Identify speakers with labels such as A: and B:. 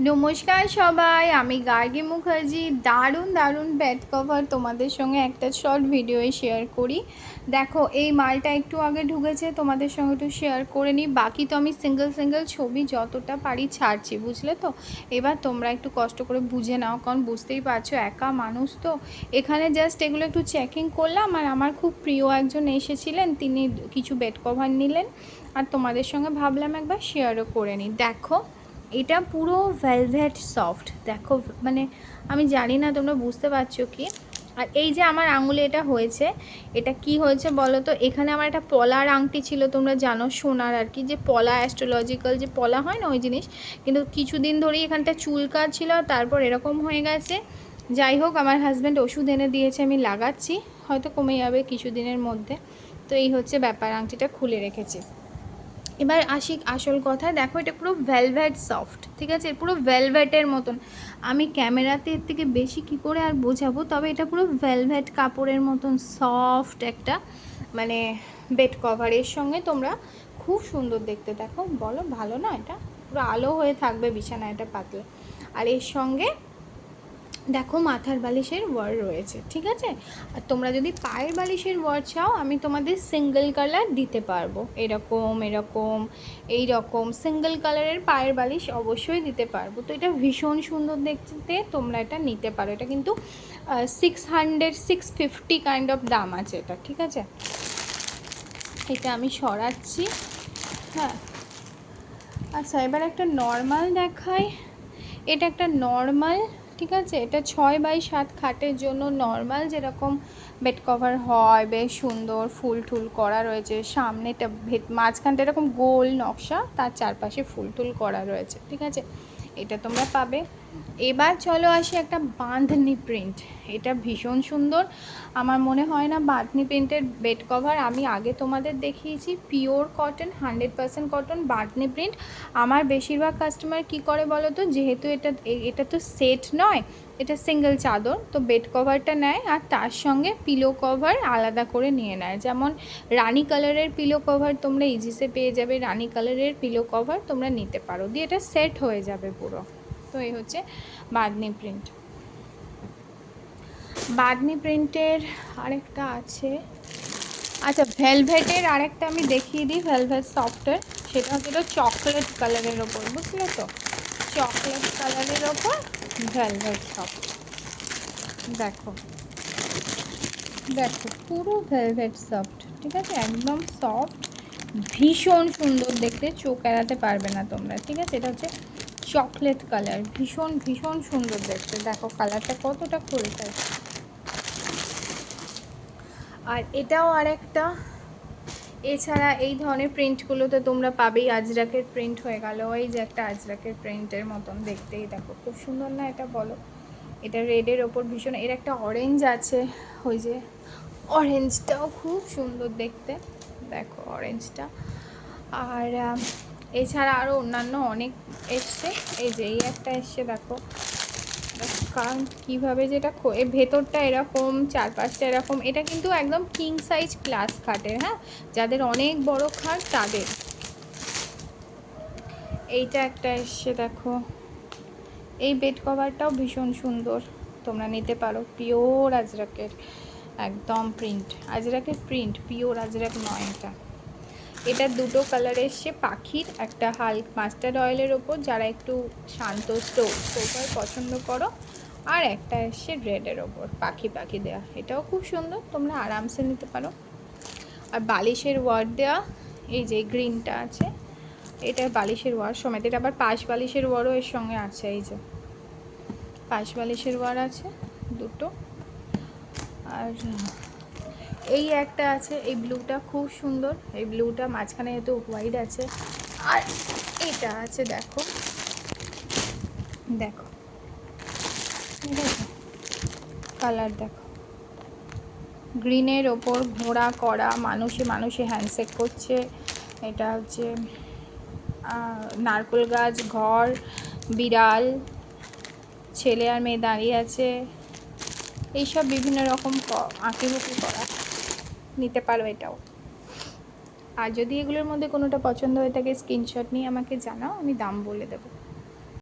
A: নমস্কার সবাই, আমি গার্গী মুখার্জি। দারুণ দারুণ বেড কভার তোমাদের সঙ্গে একটা শর্ট ভিডিওয়ে শেয়ার করি। দেখো, এই মালটা একটু আগে ঢুকেছে, তোমাদের সঙ্গে একটু শেয়ার করে নিই। বাকি তো আমি সিঙ্গেল সিঙ্গেল ছবি যতটা পারি ছাড়ছি, বুঝলে তো। এবার তোমরা একটু কষ্ট করে বুঝে নাও, কারণ বুঝতেই পারছো একা মানুষ তো। এখানে জাস্ট এগুলো একটু চেকিং করলাম, আর আমার খুব প্রিয় একজন এসেছিলেন, তিনি কিছু বেড কভার নিলেন, আর তোমাদের সঙ্গে ভাবলাম একবার শেয়ারও করে নিই। দেখো, এটা পুরো ভেলভেট সফট। দেখো, মানে আমি জানি না তোমরা বুঝতে পারছো কি। আর এই যে আমার আঙুলে এটা হয়েছে, এটা কি হয়েছে বলো তো। এখানে আমার একটা পলার আংটি ছিল, তোমরা জানো, সোনার আর কি, যে পলা, অ্যাস্ট্রোলজিক্যাল যে পলা হয় না ওই জিনিস। কিন্তু কিছুদিন ধরেই এখানটা চুলকার ছিল, তারপর এরকম হয়ে গেছে। যাই হোক, আমার হাজব্যান্ড ওষুধ এনে দিয়েছে, আমি লাগাচ্ছি, হয়তো কমে যাবে কিছুদিনের মধ্যে। তো এই হচ্ছে ব্যাপার, আংটিটা খুলে রেখেছি। এবার আসি আসল কথায়। দেখো, এটা পুরো ভেলভেট সফট, ঠিক আছে, পুরো ভেলভেটের মতন। আমি ক্যামেরাতে এর থেকে বেশি কি করে আর বোঝাবো, তবে এটা পুরো ভেলভেট কাপড়ের মতন সফট একটা মানে বেড কভারের সঙ্গে তোমরা খুব সুন্দর দেখতে। দেখো, বলো ভালো না? এটা পুরো আলো হয়ে থাকবে বিছানা, এটা পাতলা। আর এর সঙ্গে দেখো মাথার বালিশের ওয়ার রয়েছে, ঠিক আছে। আর তোমরা যদি পায়ের বালিশের ওয়ার চাও, আমি তোমাদের সিঙ্গেল কালার দিতে পারবো। এরকম এরকম এই রকম সিঙ্গেল কালারের পায়ের বালিশ অবশ্যই দিতে পারবো। তো এটা ভীষণ সুন্দর দেখতে, তোমরা এটা নিতে পারো। এটা কিন্তু 650 কাইন্ড অফ দাম আছে এটা, ঠিক আছে। এটা আমি সরাচ্ছি। হ্যাঁ, আচ্ছা, এবার একটা নর্মাল দেখাই। এটা একটা নর্মাল, ঠিক আছে। এটা 6x7 খাটের জন্য নর্মাল, যেরকম বেড কভার হয়, বেশ সুন্দর ফুল টুল করা রয়েছে। সামনেটা মাঝখানটা এরকম গোল নকশা, তার চারপাশে ফুল টুল করা রয়েছে, ঠিক আছে। এটা তোমরা পাবে। এবার চলো আসি একটা বাঁধনি প্রিন্ট। এটা ভীষণ সুন্দর। আমার মনে হয় না বাঁধনি প্রিন্টের বেড কভার আমি আগে তোমাদের দেখিয়েছি। Pure cotton, 100% cotton, bandhani print. আমার বেশিরভাগ কাস্টমার কি করে বলো তো, যেহেতু এটা তো সেট নয়, এটা সিঙ্গেল চাদর, তো বেড কভারটা নেয় আর তার সঙ্গে পিলো কভার আলাদা করে নিয়ে নেয়। যেমন রানি কালারের পিলো কভার তোমরা ইজিসে পেয়ে যাবে, রানি কালারের পিলো কভার তোমরা নিতে পারো, দিয়ে এটা সেট হয়ে যাবে পুরো। তো এই হচ্ছে বাঁধনি প্রিন্ট। বাঁধনি প্রিন্টের আরেকটা আছে। আচ্ছা, ভেলভেটের আরেকটা আমি দেখিয়ে দিই, ভেলভেট সফটের। সেটা হচ্ছে চকলেট কালারের ওপর, বুঝলে তো, চকলেট কালারের ওপর ভেলভেট সফট। দেখো দেখো, পুরো ভেলভেট সফট, ঠিক আছে, একদম সফট, ভীষণ সুন্দর দেখতে, চোখ এড়াতে পারবে না তোমরা, ঠিক আছে। এটা হচ্ছে চকলেট কালার, ভীষণ ভীষণ সুন্দর দেখতে। দেখো কালারটা কতটা খুলতে। আর এটাও আরেকটা। এছাড়া এই ধরনের প্রিন্টগুলোতে তোমরা পাবেই, আজরাকের প্রিন্ট হয়ে গেল, এই যে একটা আজরাকের প্রিন্টের মতন দেখতেই, দেখো খুব সুন্দর না এটা, বলো। এটা রেডের ওপর ভীষণ, এর একটা অরেঞ্জ আছে, ওই যে অরেঞ্জটাও খুব সুন্দর দেখতে, দেখো অরেঞ্জটা। আর এছাড়া আরও অন্যান্য অনেক এসছে, এই যে এই একটা এসছে, দেখো। কারণ কীভাবে যেটা ভেতরটা এরকম, চারপাশটা এরকম। এটা কিন্তু একদম কিং সাইজ প্লাস খাটের, হ্যাঁ, যাদের অনেক বড় খাট তাদের। এইটা একটা এসছে, দেখো। এই বেড কভারটাও ভীষণ সুন্দর, তোমরা নিতে পারো। পিওর আজরাকের একদম প্রিন্ট, আজরাকের প্রিন্ট, পিওর আজরাক নয় এটা। এটা দুটো কালার এসছে, পাখির একটা মাস্টার্ড অয়েলের ওপর, যারা একটু শান্ত সোফার পছন্দ করো, আর একটা এসছে রেডের ওপর পাখি পাখি দেওয়া। এটাও খুব সুন্দর, তোমরা আরামসে নিতে পারো। আর বালিশের ওয়ার দেওয়া, এই যে গ্রিনটা আছে, এটা বালিশের ওয়ার সমেত। এটা আবার পাশ বালিশের ওয়ারও এর সঙ্গে আছে, এই যে পাশ বালিশের ওয়ার আছে দুটো। আর এই একটা আছে, এই ব্লুটা খুব সুন্দর, এই ব্লুটা মাঝখানে যেহেতু হোয়াইট আছে। আর এটা আছে, দেখো দেখো, ঠিক আছে, কালার দেখো, গ্রিনের ওপর ঘোড়া করা, মানুষে মানুষে হ্যান্ডশেক করছে। এটা হচ্ছে নারকেল গাছ, ঘর, বিড়াল, ছেলে আর মেয়ে দাঁড়িয়ে আছে, এইসব বিভিন্ন রকম আঁকিবুকি করা, নিতে পারো এটাও। আর যদি এগুলোর মধ্যে কোনোটা পছন্দ হয়ে থাকে, স্ক্রিনশট নিয়ে আমাকে জানাও, আমি দাম বলে দেবো।